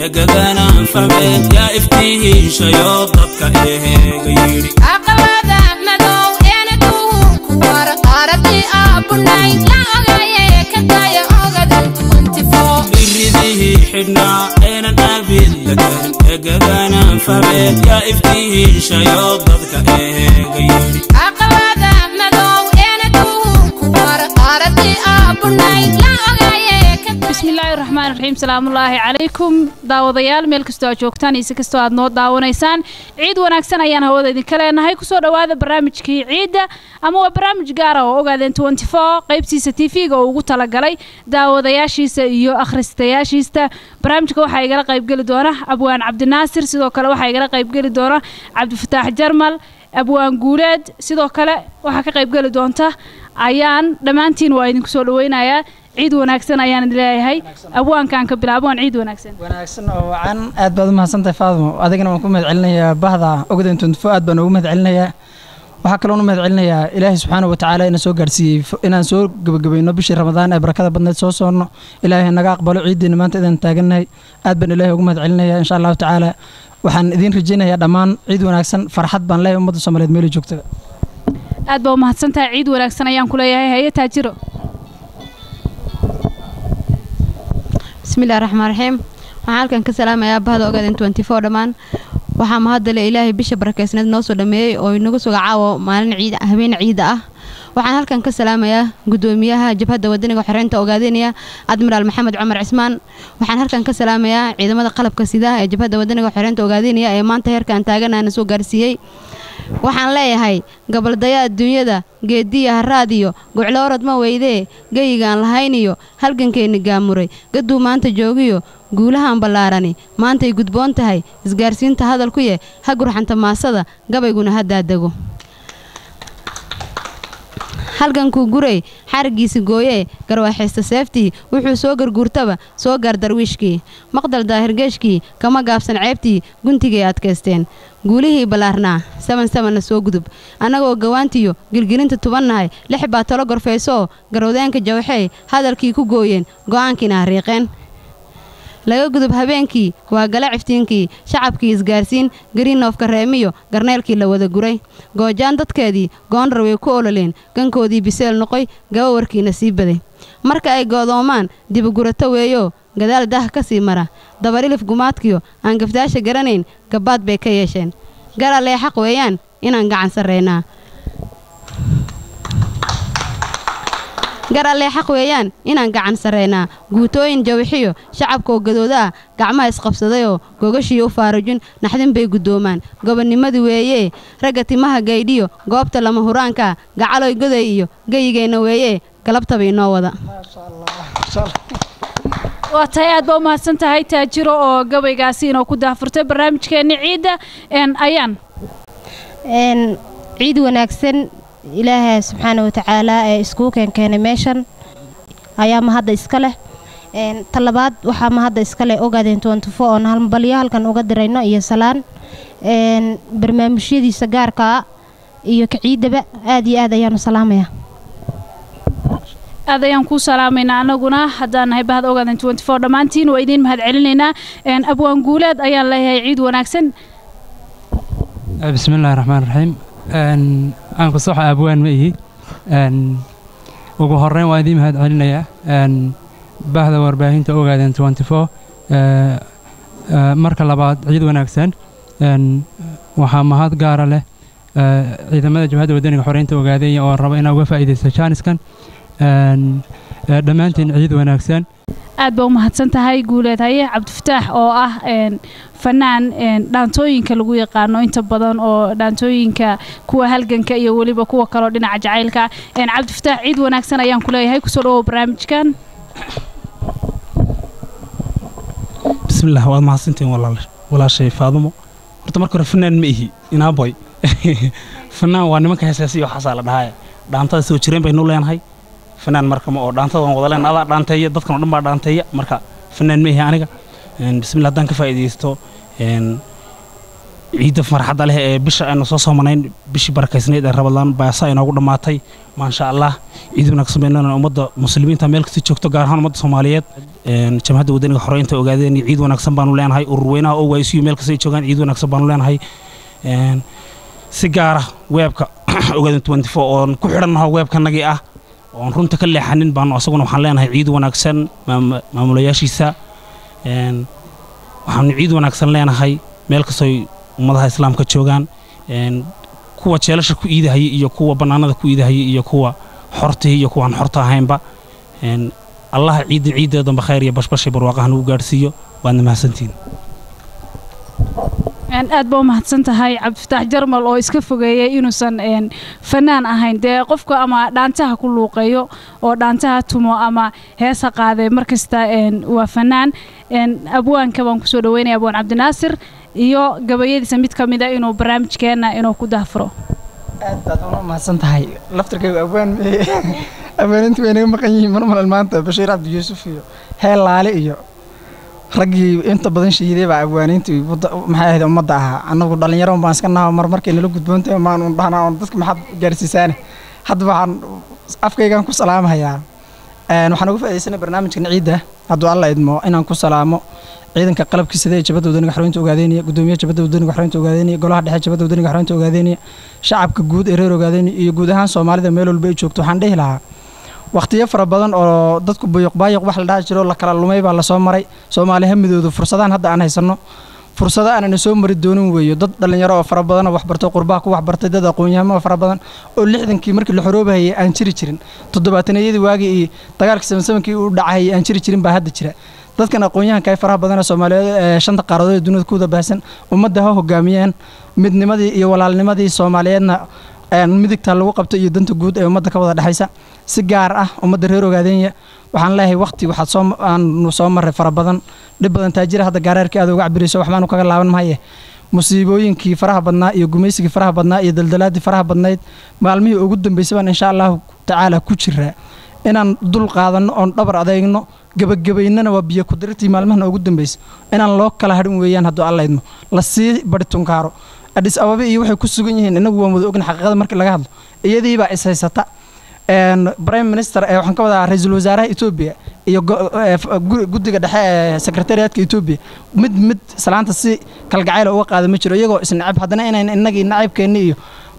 اقدانا فمين يا افتيه شيوطتك غيري عقبادا مدو ينتو كوار قارتي ابناي لا غايه كدايا اوغدن 24 الرذيه حدنا انا نابل لكن اقدانا فمين يا افتيه شيوطتك غيري عقبادا مدو ينتو كوار قارتي ابناي لا غايه بسم الله الرحمن الرحيم سلام الله عليكم داوديال meel kastoo joogtaan iyo kastoo aad noo daawanaysaan ciid wanaagsan ayaan hawada idin kale nahay ku soo dhawaada barnaamijkii ciida ama waa barnaamij gaar ah oo ogaadeen 24 qaybtiisa TV-ga oo ugu tala galay daawadayaashiisa iyo akhristayaashiisa barnaamijka waxa ay gala qayb gali doona Abwaan Cabdinaasir sidoo kale waxa ay gala qayb gali doona Cabdifataax Jarmal Abwaan Guuleed sidoo kale waxa ka qayb gali doonta ayaan dhamaantiin waa idin ku soo dhaweynayaa ciid wanaagsan ayaan leeyahay abwaankan ka bilaabaan ciid wanaagsan oo aan aad baad u mahadsantahay Faadimo adigana waan ku mahadcelinayaa bahda ogaadeen 24 aad baan ugu mahadcelinayaa waxa kale oo u mahadcelinayaa Ilaahay subhanahu wa ta'ala inaan soo gaarsiiyay inaan soo gabagabayno bishii Ramadaan ee barakada badneed soo soorno Ilaahay naga aqbalo ciidina maanta idin taaganahay aad baan Ilaahay ugu mahadcelinayaa insha Allah ta'ala waxaan idin rajaynayaa dhamaan ciid wanaagsan farxad baan leeyahay ummadda Soomaaliyeed meel joogta aad baa u mahadsantahay ciid wanaagsan ayaan ku leeyahay hay'ad taajiro بسم الله الرحمن الرحيم waxaan kan ka salaamayaa bahda ogaadeen 24 dhamaan waxa ma hadda ilaahay bisha barakeysanad noo soo dhameeyay oo inagu soo gacaawo maalin ciid habeen ciid ah waxaan halkan ka salaamayaa gudoomiyaha jabhadda wadaniga xareynta ogaadeenaya Admiral Maxamed Cumar Cismaan waxaan halkan ka salaamayaa ciidamada qalabka sida ee jabhadda wadaniga xareynta ogaadeenaya ee maanta heerkan taaganana soo gaarsiiyay waxaan leeyahay gabaldaya adduunyada geediya raadiyo gucloorad ma weydee gayigaan lahayniyo halgankeeni gaamuray gaduu maanta joogiyo guulahan ballaarani maanta ay gudboon tahay isgaarsiinta hadalku yee ha gurxanta maasada gabayguna hadaadago halganku guray xarigiisa gooyee garwaxaysta seeftii wuxuu soo garguurtaba soo gaar darwiishkii maqdal daahirgeeshkii kama gaabsan ceebtii guntigay adkaysteen guulihii balaarnaa saman soo gudub anagoo gawaantiyo gilgilinta tubannahay lix baa talo gorfayso garowdaanka jawxay hadalkii ku gooyeen go'aankiina riiqeen laga gudub habeenkii waa gala ciftiinkii shacabkii isgaarsiin Greenofka reemiyo garneelkii la wada guray goojaan dadkeedii goondar way ku ololeen gankoodii biseel noqoy gawarkiina sii baday marka ay goodoomaan dib gurato weeyo gadaal dah ka sii mara dabarilif gumaadkiyo aan gafdaasha garanayn gabaad bay ka yeesheen garalee xaq weeyaan inaan gacan sareynaa garalee xaq weeyaan inaan gacan sareynaa guutooyin jawxiyo shacabka gadooda gacmaha isqabsadayoo gogashii u faarujin naxdin bay gudoomaan gobonimadu weeye raga timaha gaydhiyo goobta lama huraanka gacaloy goday iyo gayigeena weeye galabta bay noo wada waa tahay aad baa u mahadsantahay taajiro oo gabaygaasi inoo ku daafurtay barnaamijkeena ciida ayaan ciid wanaagsan ilaahay subhanahu wa ta'ala ee isku keenay meeshan ayaa ma hadda iska leh talabaad waxa ma hadda iska leh ogaadeen 24 oo hal baliya halkan uga dirayno iyo salaan barnaamijyadiisa gaarka iyo ka ciidaba aad iyo aad ayaan salaamayaa aad ayaan ku salaameynaa anaguna haddaan nahay bahda ogaadeen 24 dhamaantiin waa idin mahadcelinaynaa abwaan guuleed ayaan leeyahay ciid wanaagsan bismillaahir rahmaanir rahiim aan ku soo abwaan ma ihi ugu horeyn waa idin mahadcelinayaa bahda warbaahinta ogaadeen 24 marka labaad ciid wanaagsan waxa mahad gaar ah leh ciidamada jabhadda wadaniga xoreynta ogaadeen oo raba inay uga faa'iideysto jaaniskan dhamaantiin ciid wanaagsan aad baa u mahadsantahay guuleed haye Cabdifataax oo ah fanaan dhaantooyinka lagu yaqaano inta badan oo dhaantooyinka kuwa halganka iyo waliba kuwa kale dhinaca jacaylka Cabdifataax ciid wanaagsan ayaan ku leeyahay ku soo dhaw barnaamijkan bismillaah waa mahadsantiin walaashay Faadimo horta marka hore fanaan ma ihi ina boy fanaan waa nimanka heesaasi iyo xasaala dhahay dhaantada soo jireen baynu leenahay fanaan marka ma oo dhaantadan wada leen ala dhaanteeya dadkan oo dhan baa dhaanteeya marka fanaan ma ihi aniga bismillaah dan ka faa'iideysto ciida farxad leh ee bisha aynu soo soomanayn bishii barakeysneed ee Ramadaan baa saa inoogu dhamaatay ma sha Allah ciid wanaagsan baan leenahay ummadda muslimiinta meel kasta joogto gaar ahaan ummadda Soomaaliyeed jamhadda wadaniga xoreynta ogaadeen ciid wanaagsan baan u leenahay urur weynaha oo waysiyo meel kasta joogaan ciid wanaagsan baan u leenahay si gaar ah weebka ogaadeen 24 oo ku xidhannahay weebkanagii ah oo runta ka leexanin baan asaguna waxaan leenahay ciid wanaagsan maamulayaashiisa waxaan ciid wanaagsan leenahay meel kasta ummadaha islaamka joogaan kuwa jeelasha ku iidahayay iyo kuwa banaanada ku iidahayay iyo kuwa xorta iyo kuwa aan xorta ahaynba Allah ciideeda bakhair iyo bashbash barwaaqahan uu gaarsiiyo waana mahadsantiin aad baa mahadsan tahay Cabdifataax Jarmal oo iska fogeeyay inuusan fanaan ahayn dee qofka ama dhaantaha ku luuqeeyo oo dhaantaha tumo ama heesa qaaday markasta waa fanaan abwaanka baan ku soo dhaweynaya abwaan Cabdinaasir iyo gabayadiisa mid kamid ah inuu barnaamijkeena inuu ku daafuro aad baad u mahadsan tahay laftirkayga abwaanintu way naga maqan yihiin marmal maanta Bashiir Cabdi Yuusuf iyo heelaale iyo raggii inta badan shiiday baa abwaanintu maxay ahayd ummadda ahaa anagu dhalinyaro baan iska nahay markii nala gudboontay maan u dhahnaa dadka maxad gaarsiisaan hadda waxaan afkaygan ku salaamayaa waxaan ugu faa'iideysanay barnaamijkan ciida hadduu alla idmo inaan ku salaamo ciidanka qalabkiisa sida jabada wadaniga xoreynta ogaadeenaya gudoomiyaha jabada wadaniga xoreynta ogaadeenaya golaha dhexe jabada wadaniga xoreynta ogaadeenaya shacabka guud ee reer ogaadeenaya iyo guud ahaan Soomaalida meel walba ay joogto waxaan dhihi lahaa waqtiyo fara badan oo dadku baayoq wax la dhaha jiro la kala lumay baa la soo maray Soomaaliya hamidoodu fursadahan hadda aan haysano fursada aan soo mari doonin weeyo dad dhalinyaro oo fara badan wax bartay qurbaa ku wax bartay dad aqoon-yahano fara badan oo 60kii markii la xoroobayay aan jiri jirin 70-yadii waagi iyo dagaalka 77kii uu dhacay aan jiri jirin baa hadda jira dadkan aqoon-yahanka ay faraha badan Soomaaliyeed shanta qaaradood dunida ku wada baahsan ummadda ha hogaamiyeen midnimadii iyo walaalnimadii Soomaaliyeedna midigta lagu qabto iyo danta guud ee ummadda ka wada dhaxaysa si gaar ah ummadda reer ogaadeenaya waxaan leeyahay waqti waxaad soo maray fara badan dib badan taajir hadda gaareerkii aad uga cabirayso wax baan kaga laaban maaye musiibooyinkii faraha badnaa iyo gumaysigii faraha badnaa iyo daldalaadii faraha badnayd maalmihii ugu dambeysay baan insha Allah tacaala ku jiraa inaan dul qaadano oo dhabar adeegno gabagabaynana waa biyo ku dirtii maalmahan ugu dambeysay inaan loo kala hadhin weeyaan hadduu alla idmo la sii bartunkaaro Addis Ababa iyo waxay ku sugan yihiin inagu waa wada ogn xaqiiqada marka laga hadlo iyadii baa is haysata Prime Minister waxaan ka wadaa ra'iisul wasaaraha Ethiopia iyo guddiga dhexe ee secretariatka Ethiopia mid salaanta si kalgacayl uga qaada ma jiro iyagoo isnacab haddana inaan inagii nacabkeena iyo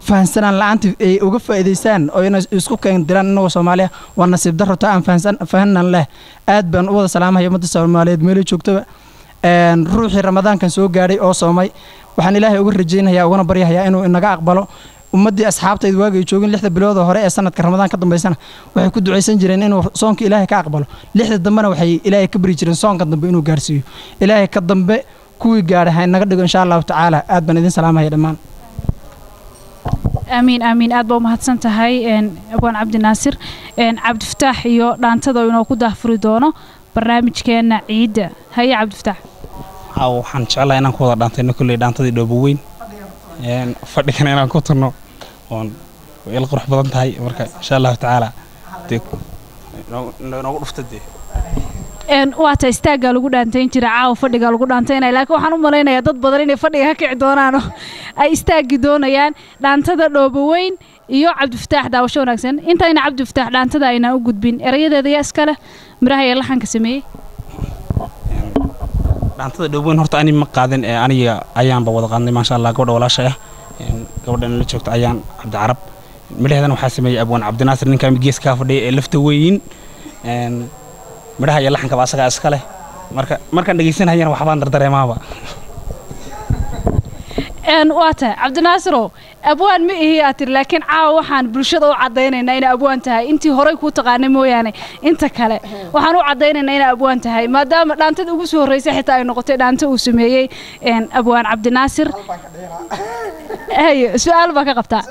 fahansanaan la'aantii ay uga faa'iideystaan oo inay isku keen diraan inagoo Soomaaliya waa nasiib darro taa aan fahannan leh aad baan u wada salaamahay ummadda Soomaaliyeed meel joogtaba ruuxii Ramadaankan soo gaaray oo soomay waxaan Ilaahay uga rajaynayaa uguna baryayaa inuu inaga aqbalo ummadii asxaabtaydu waagay joogin 6 bilood hore ee sanadka Ramadaan ka dambeysana waxay ku duceysan jireen inuu soonka Ilaahay ka aqbalo 6 dambana waxay Ilaahay ka bari jireen soonka dambe inuu gaarsiiyo Ilaahay ka dambe kuwii gaarahay naga dhigo insha Allah tacaala aad baan idin salaamahay dhamaan amiin aad baa mahadsan tahay abwaan Cabdinaasir Cabdifataax iyo dhaantada inuu ku daafuri doono barnaamijkeena ciida hay Cabdifataax waxaan jeclahay inaan ku wada dhaantayno kulay dhaantadii dhoobo weyn fadhigan inaan ku turno oon il qurux badan tahay marka insha Allah tacaala noogu dhuftade waata istaaga lagu dhaantayn jira caaw fadhiga lagu dhaantaynay laakiin waxaan u maleynayaa dad badan inay fadhiga ka kici doonaan ay istaagi doonayaan dhaantada dhoobo weyn iyo Cabdifataax daawasho wanaagsan intayna Cabdifataax dhaantada ayna u gudbin erayadeeda yaa iska leh miraha ee laxanka sameeyay dhaantada dhooboon horta ani ma qaadan aniga ayaanba wada qaadnay ma sha Allah gabadha walaashay ah gabadhan la joogto ayaan Cabdi Carab midhaheedana waxaa sameeyay abwaan Cabdinaasir ninka gees ka fadhiya ee lafta weyn midhaha iyo laxanka ba asaga iska leh markaan dhageysanayaan waxbaan dardareemaaba waata Cabdinaasiro abwaan ma ihi atir laakiin caaw waxaan bulshada u cadeynaynaa in abwaan tahay intii hore ku taqaanay mooyaane inta kale waxaan u cadeynaynaa in abwaan tahay maadaama dhaantada ugu soo horeysay xitaa ay noqotay dhaanta uu sameeyay abwaan Cabdinaasir su'aal baa ka qabtaa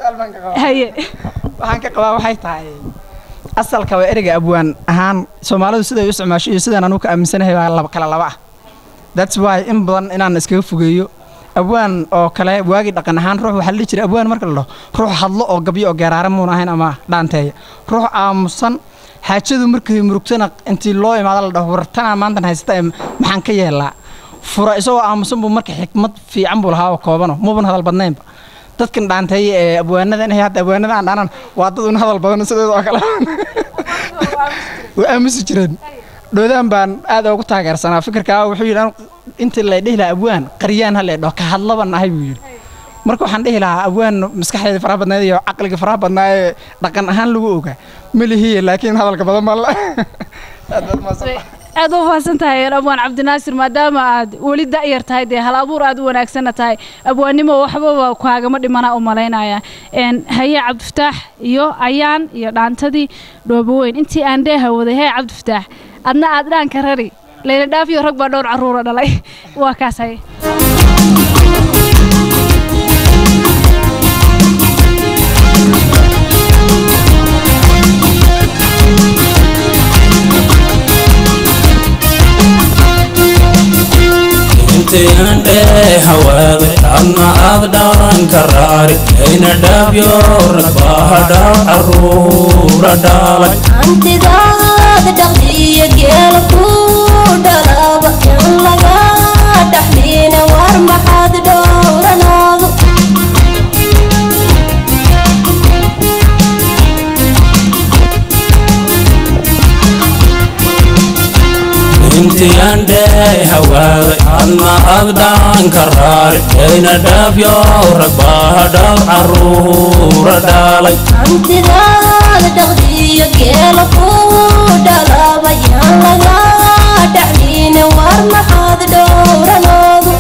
waxaan ka qabaa waxay tahay asalka waa ereyga abwaan ahaan Soomaalidu sida ay u isticmaasho iyo sidaan anu ka aaminsanahay waa kala laba ah that's why in badan inaan iskaga fogeeyo abwaan oo kale waagi dhaqan ahaan ruux waxa la jiray abwaan marka la dhaho ruux hadlo oo gabyo oo gaaraara muun ahayn ama dhaanteeya ruux aamusan xaajadu markay murugtana intii loo imaado la dhaho wartana maanta haysata maxaan ka yeelaa fura isagoo aamusan buu marka xikmad fiican buu lahaa oo koobano muuban hadal badnaynba dadkan dhaantay ee abwaanadan ee hadda abwaanadan dhaanan waa dad un hadal badan sidoo kale waa aamusi jireen dhoodaan baan aad ugu taageersanaa fikirka wuxuu yidhi inta la dhihi lahaa abwaan qaryaan hal ee ka hadlaban ahay buu yidhi marka waxaan dhihi lahaa abwaan maskaxdeeda faraha badnayd iyo caqliga faraha badnaa ee dhaqan ahaan lagu ogaa malihiye laakiin hadalka badan ma la aad u faahsantahay abwaan cabdinaasir maadaama aad weli da'yar tahay dee hal abuur aad u wanaagsan tahay abwaannimo waxbaba kaagama dhimana u malaynaya haye cabdifataax iyo ayaan iyo dhaantadii dhooboweyn intii aan dheeha waday haye cabdifataax adna aad dhaanka rari layla dhaafiyo rag baa dhowr carruura dhalay waa kaas haye intiande hawaade adna aad dhaan karaari ayna dhaabyo ragbaha carruura dhalay hantidaada dhaqdiyo geela ku dhalaaba in laga dhaxliina war maxaad dhowranaadu intiande hawaade adna aad dhaan karaari ayna dhaabyo ragbaha carruura dhalay hantidaada dhaqdiyo geela ku dhalaaba in laga dhaxliina war maxaad dhowranaadu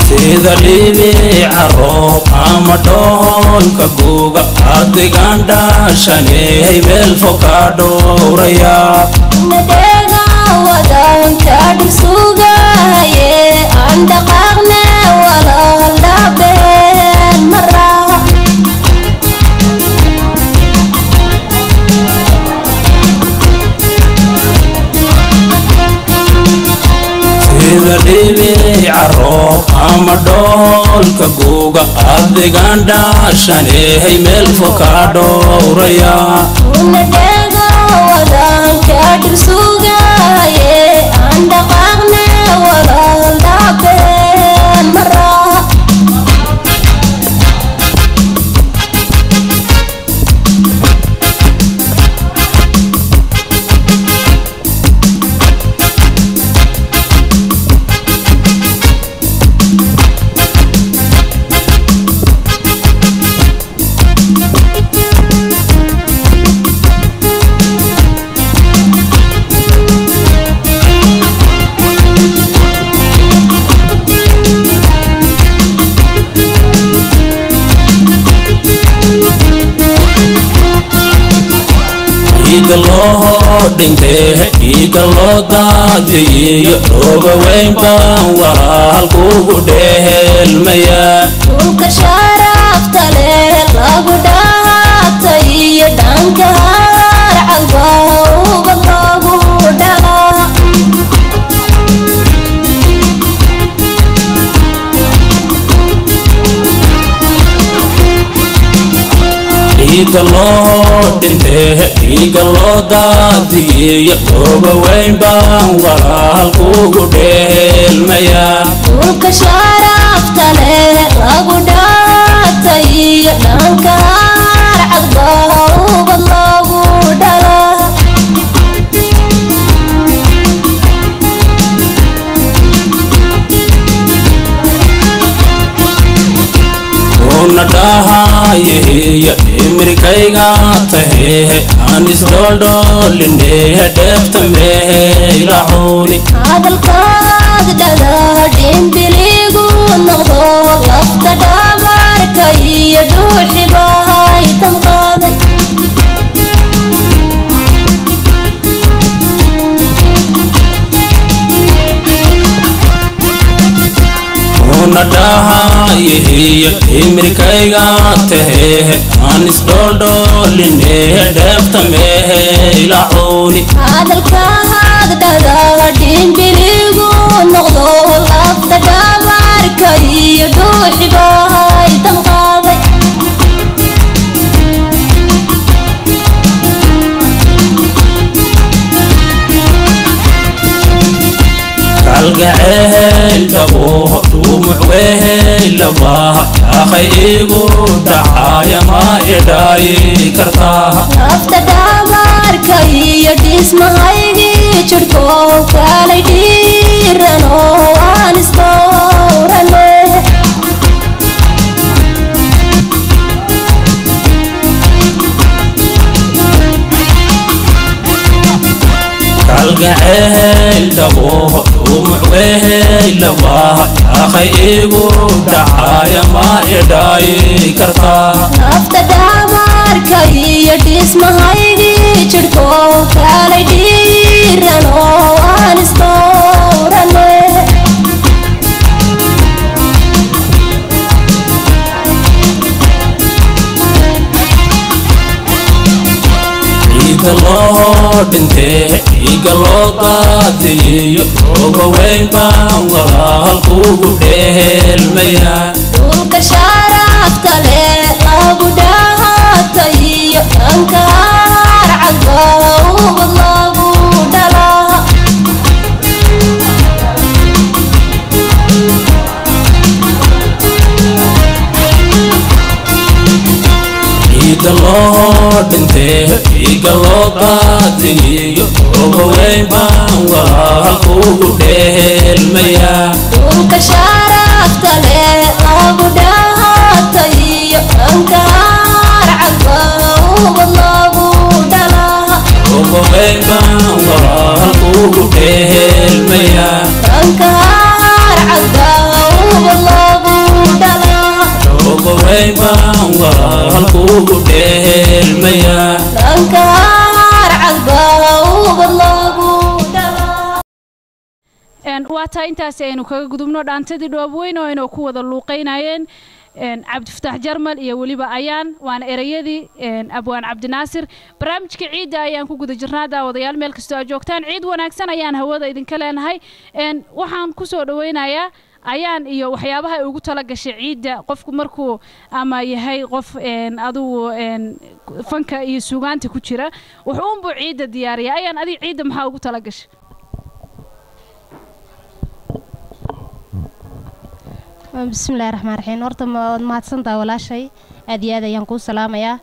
sida dhibica roob ama dhoolka guuga adigaan dhaashaney meel fog ka dhowraya nadheega wadaanka dhisugaye aan dhaqaaqne walaal dhaabeen maraa sida dhibica roob ama dhoolka guuga adigaan dhaashaney meel fog ka dhowraya nadheega wadaanka dhisugaye aan dhaqaaqne walaal dhaabeen maraa iga loo dhintee iga loo daadiyo dhooba weyn baan walaal kugu dheelmaya dhulka sharafta leh lagu dhaatay iyo dhanka harcalba uba lagu dhalaa iga loo dhintee iga loo daadiyo dhooba weyn baan walaal kugu dheelmaya dhulka sharafta leh lagu dhaatay iyo dhanka harcalba uba lagu dhalaa una dhahayeya imirkayga tahehe aan isdholdhoolinehe dheefta meelaxuuni hadalkaad dhadaa dhimbiligu noqdo lafta dhabarka iyo dhuuxibahay tanqaaday una dhahayeya imirkayga tahehe aan isdholdhoolinehe dheefta meelaxuuni hadalkaad dhadaa dhimbiligu noqdo lafta dhabarka iyo dhuuxibahay tanqaaday دبوه دموع وهلبها يا خيبو دعايا ما إداي كرتاها nafta dhabarkaiyo dhismahaygii jirhkoo kalay dhiiranoo aan isdowrane kalgacayl dhabooho dhumuc weheylabaha yaakhay igu dhacaaya ma idhaayi kartaa nafta dhabarkaiyo dhismahaygii jirhkoo kalay dhiiranoo aan isdowrane iga loo dhintee iga loo qaadiyo oga weyn baan walaalkuugu dheelmayaa dhulka sharafta leh lagu dhahataiyo dhanka harcadba ubad lagu dhalaa iga loo dhintee iga loo qaadiyo oga weyn baan walaalkuugu dheelmayaa dhulka sharafta leh lagu dhahataiyo dhanka harcadba ubad lagu dhalaa oga weyn baan walaalkuugu dheelmayaa dhanka harcadba ubad lagu dhalaa oga weyn baan walaalkuugu dheelmayaa dhanka harcadba ubad lagu dhalaa waa taa intaasi aynu kaga gudubno dhaantadii dhoobweyn oo aynu ku wada luuqeynayeen cabdifataax jarmal iyo weliba ayaan waana erayadii abwaan cabdinaasir barnaamijka ciidda ayaan ku guda jirnaa daawadayaal meel kastoo aad joogtaan ciid wanaagsan ayaan hawada idinka leenahay waxaan ku soo dhaweynayaa ayaan iyo waxyaabaha ay ugu tala gashay ciidda qofku markuu ama yahay qof adugu fanka iyo suugaanta ku jira wuxuunbuu ciidda diyaariya ayaan adiga ciidda maxaa ugu tala gashay bismillahi raxmaan raxiim horta waad mahadsantahay walaashay aad iyo aad ayaan kuu salaamayaa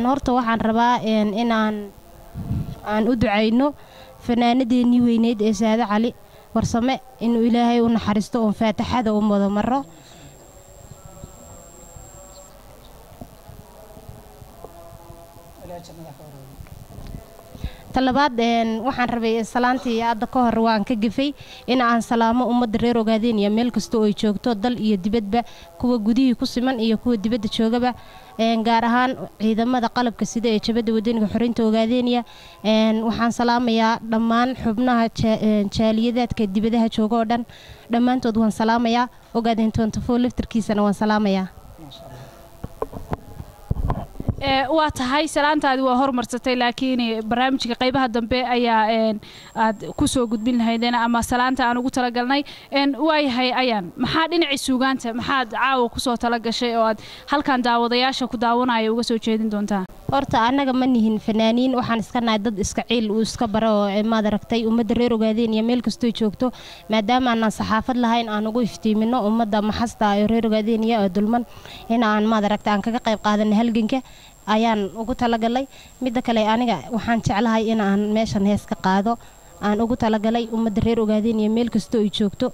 horta waxaan rabaa in aan u ducayno fanaanadeennii weyneyd ee saade cali warsame inuu ilaahay u naxariisto oon faataxada u wada maro talabaad waxaan rabay salaantii hadda ka hor waan ka gafay in aan salaamo ummadda reer Ogaadeniya meel kasta oo ay joogto dal iyo dibadba kuwa gudihii ku siman iyo kuwa dibadda joogaba gaar ahaan ciidamada qalabka sida ee jabada wadaniga xoreynta Ogaadeniya waxaan salaamayaa dhammaan xubnaha jaaliyadaadka dibadaha jooga oo dhan dhammaantood waan salaamayaa Ogaadeen 24 liftarkiisana waan salaamayaa waa tahay salaantaadi waa hormarsatay laakiin barnaamijka qaybaha dambe ayaa aad ku soo gudbin lahaydeen ama salaanta aan ugu talagalnay waayahay ayaan maxaa dhinaci suugaanta maxaad caawa ku soo tala gashay oo aad halkan daawadayaasha ku daawanaya uga soo jeedin doontaa horta anaga ma nihin fanaaniin waxaan iska nahay dad iska ciil uu iska baro oo maad aragtay ummadda reer Ogaadeniya meel kasta ay joogto maadaama aan saxaafad lahayn aan ugu iftiimino ummadda maxasta ee reer Ogaadeniya oo dulman in aan maad aragtay aan kaga qayb qaadan halganka ayaan ugu talagalay midda kale aniga waxaan jeclahay in aan meeshan hees ka qaado aan ugu talagalay ummadda reer Ogaadeniya meel kasta ay joogto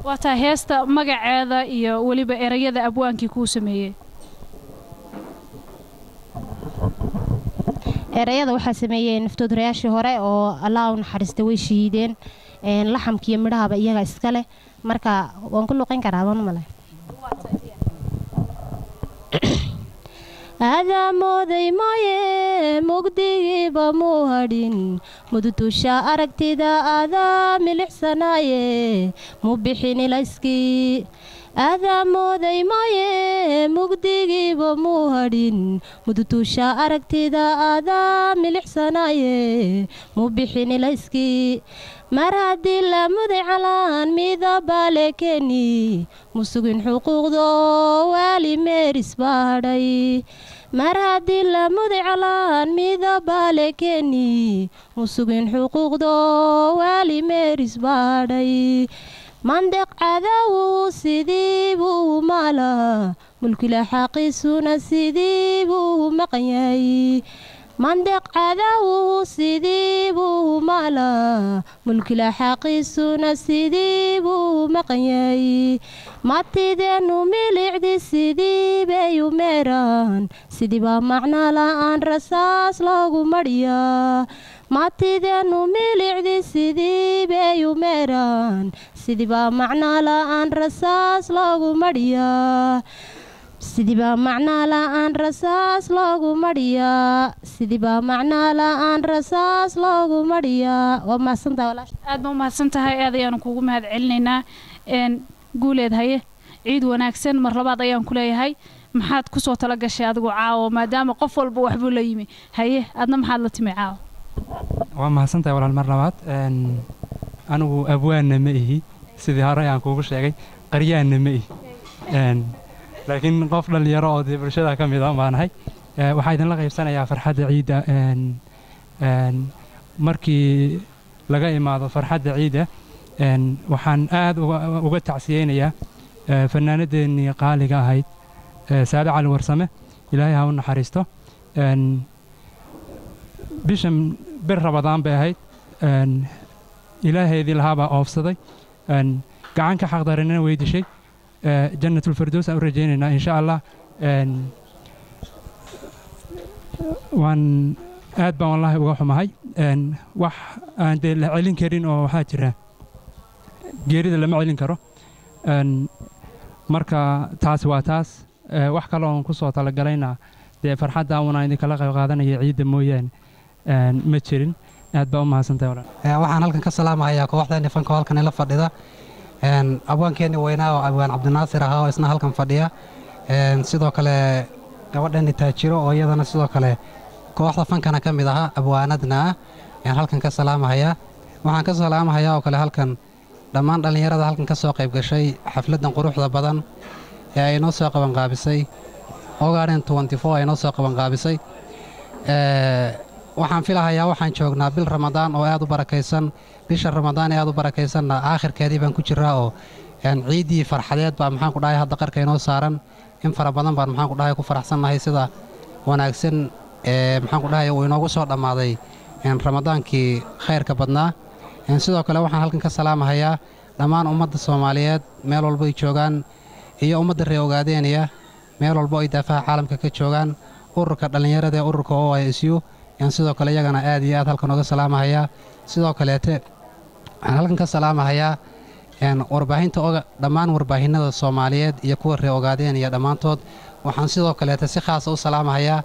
waata heesta magaceeda iyo waliba erayada abwaankii ku sameeyay erayada waxa sameeyay naftoodrayaashii hore oo Allah u naxariistay way shiideen laxamkiyo midhahaba iyaga iska leh marka waan ku luqeyn karaa waan malay aadamooday mooye mugdigiiba muu hadhin mudutusha aragtida aadaa milixsanaaye mu bixin ilayskii aadamooday mooye mugdigiiba muu hadhin mudutusha aragtida aadaa milixsanaaye mu bixin ilayskii mar haddii la muday calaan midabale keeni musugin xuquuqdo waali meeris baadhay mar haddii la mudiclaan midabale keeni musugin xuquuqdo waali meeris baadhay mandeq cadawu sidii buu maalaa mulkila xaqiisuna sidii buu maqan yahay mandeq cadawu sidii buu maalaa mulkila xaqiisuna sidii buu maqan yahay matideenu milicdi sidii bay u meeraan sidii baa macno la'aan rasaas loogu madhiyaa matideenu milicdi sidii bay u meeraan sidii baa macno la'aan rasaas loogu madhiyaa sidii baa macno la'aan rasaas loogu madhiyaa sidii baa macno la'aan rasaas loogu madhiyaa waa mahadsantahay walaasha aad baa umahadsan tahay aad ayaanu kugu mahad celinaynaa guuleed haye ciid wanaagsan mar labaad ayaan ku leeyahay maxaad kusoo tala gashay adigu caawo maadaama qof walba waxbuu la yimi haye adna maxaad la timi caawo waa mahadsantahay walaal mar labaad anigu abwaanna ma ihi sidii hore aan kuugu sheegay qaryaanna ma ihi laakiin qof dhalinyaro oo dee bulshada ka mid ah baanahay waxaa idinla qaybsanayaa farxadda ciidda markii laga imaado farxadda ciidda waxaan aad uga tacsiyeynayaa fanaanadeennii qaaliga ahayd saade cali warsame ilaahay ha u naxariisto bishan bir rabadaan bay ahayd ilaahaydii lahaabaa oofsaday gacan ka xaqdarinina way dishay jannatulfirdows aan u rajaynaynaa insha allah waan aad baan wallaahi uga xumahay wax aan dee la celin karin oo waxaa jira geerida lama celin karo marka taasi waa taas wax kale oon ku soo talagalayna dee farxadda unaan idinkala qayb qaadanaya ciidda mooyaane ma jirin aad baa u mahadsantahay walaal waxaan halkan ka salaamahayaa kooxda fanka halkan ila fadhida abwaankeeni weynaa oo abwaan cabdinaasir ahaa oo isna halkan fadhiya sidoo kale gabadheeni taajiro oo iyadana sidoo kale kooxda fankana ka mid ahaa abwaanadna ayaan halkan ka salaamahayaa waxaan ka salaamahayaa oo kale halkan dhammaan dhallinyarada halkan ka soo qayb gashay xafladdan quruxda badan ee ay noo soo qabanqaabisay ogaadhen 24 ay noo soo qabanqaabisay waxaan filahayaa waxaan joognaa bil ramadaan oo aad u barakaysan bisha ramadaan ee aad u barakaysanna aakhirkeedii baan ku jiraa oo ciiddii farxadeed baa maxaan ku dhahay hadda qarka inoo saaran in fara badan baan maxaan ku dhahay ku faraxsannahay sida wanaagsan ee maxaan ku dhahay uu inoogu soo dhammaaday ramadaankii khayrka badnaa sidoo kale waxaan halkan ka salaamahayaa dhammaan ummadda Soomaaliyeed meel walba ay joogaan iyo ummadda reer Ogaadeenaya meel walba ay daafaha caalamka ka joogaan ururka dhalinyarada ee ururka OISU sidoo kale iyagana aad iyo aad halkan uga salaamahayaa sidoo kaleete waxaan halkan ka salaamahayaa warbaahinta dhammaan warbaahinada Soomaaliyeed iyo kuwa reer Ogaadeenaya dhammaantood waxaan sidoo kaleete si khaas ah u salaamahayaa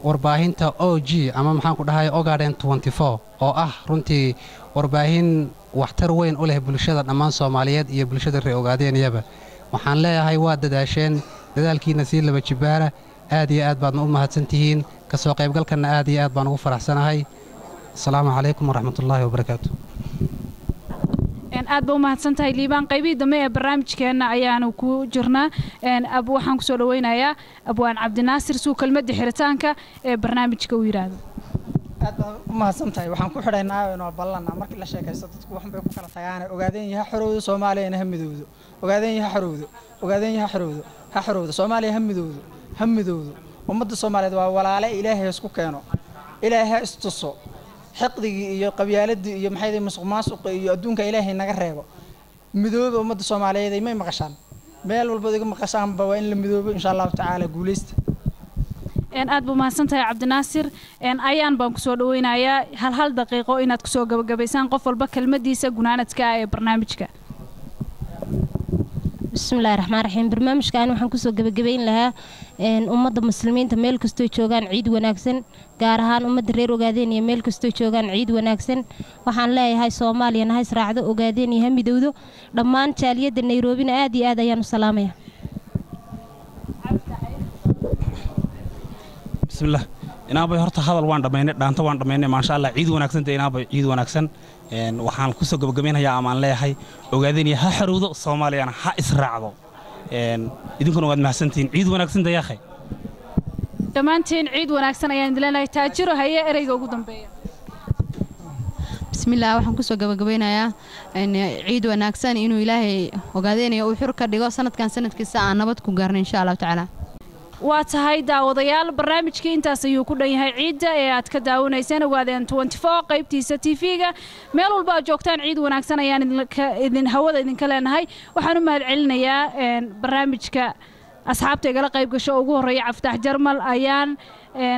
warbaahinta OG ama maxaan ku dhahay Ogaadhen 24 oo ah runtii warbaahin waxtar weyn u leh bulshada dhammaan Soomaaliyeed iyo bulshada reer Ogaadeenayaba waxaan leeyahay waa dadaasheen dadaalkiina si laba jibaara aad iyo aad baadna u mahadsantihiin ka soo qaybgalkana aad iyo aad baan ugu faraxsanahay assalaamu calaykum waraxmatullaahi wabarakaatu aad baa u mahadsantahay liibaan qaybihii dambe ee barnaamijkeenna ayaanu ku jirnaa waxaan kusoo dhaweynayaa abwaan cabdinaasir suu kelmadda xiritaanka ee barnaamijka uu yidhaahdo aad baa u mahadsantahay waxaan ku xidhaynaa inoo ballanaa markii la sheekaysto dadku waxbay ku kala tagaane ogaadeen yaha xorowdo soomaaliyana ha midowdo ogaadeen yaha xorowdo ogaadeen yaha xorowdo ha xorowdo soomaaliya ha midowdo ha midowdo ummadda Soomaaliyeed waa walaale ilaahay isku keeno ilaahay istuso xaqdigii iyo qabyaaladii iyo maxay musuqmaasuqa iyo adduunka ilaahay naga reebo midooba ummadda Soomaaliyeed ay maqashaan meel walba iga maqashaan waa in la midoobo insha Allah taala guuleysta aad buu mahadsantahay cabdinaasir ayaan baan kusoo dhaweynayaa hal daqiiqo inaad kusoo gabagabaysaan qof walba kelmadiisa gunaanadka ee barnaamijka bismillaahi raxmaani raxiim barnaamijkan waxaan kusoo gabagabayn lahaa ummadda muslimiinta meel kastoo joogaan ciid wanaagsan gaar ahaan ummadda reer Ogaadeen iyo meel kastoo joogaan ciid wanaagsan waxaan leeyahay Soomaaliya ha israacdo Ogaadeen iyo ha midowdo dhammaan jaaliyada Nairobi aad iyo aad ayaan u salaamayaa bismillaah inaabay horta hadal waan dhameynay dhaanta waan dhameynay maasha Allah ciid wanaagsan inaabay ciid wanaagsan waxaan ku soo gabagabeynayaa ama aan leeyahay Ogaadeen ha xarowdo Soomaaliyana ha israacdo idinkuna waad mahadsantihiin ciid wanaagsan dayaakhay dhammaantiin ciid wanaagsan ayaan idin leenahay taajiro haye ereyga ugu dambeeya bismillaah waxaan kusoo gabagabeynayaa ciid wanaagsan inuu ilaahay ogaadeenayo uu xur ka dhigo sanadkan sanadkiisa aan nabad ku gaarno insha Allah tacaala waa tahay daawadayaal barnaamijkii intaas ayuu ku dhan yahay ciidda ee aad ka daawanayseen ogaadeen 24 qaybtiisa TV-ga meel walba aad joogtaan ciid wanaagsan ayaan idin hawada idinka leenahay waxaan u mahadcelinayaa barnaamijka asxaabta igala qayb gasho ugu horeeya Cabditax Jarmal ayaan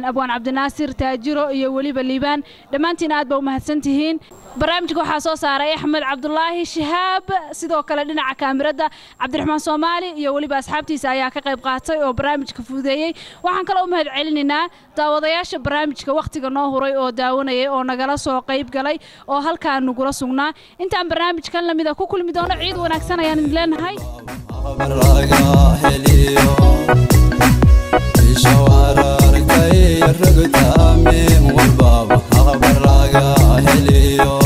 abwaan Cabdinaasir taajiro iyo waliba liibaan dhammaantiin aad baa u mahadsantihiin barnaamijka waxaa soo saaray Axmed Cabdullaahi Shahaab sidoo kale dhinaca kaamirada Cabdiraxmaan Soomaali iyo waliba asxaabtiisa ayaa ka qayb qaatay oo barnaamijka fududeeyay waxaan kale u mahadcelinaynaa daawadayaasha barnaamijka waqtiga noo huray oo daawanayay oo nagala soo qayb galay oo halkaan nagula sugnaa intaan barnaamijkan lamida ku kulmi doono ciid wanaagsan ayaan idin leenahay شوارع كي الرقد من والباب أخبر راجع هليو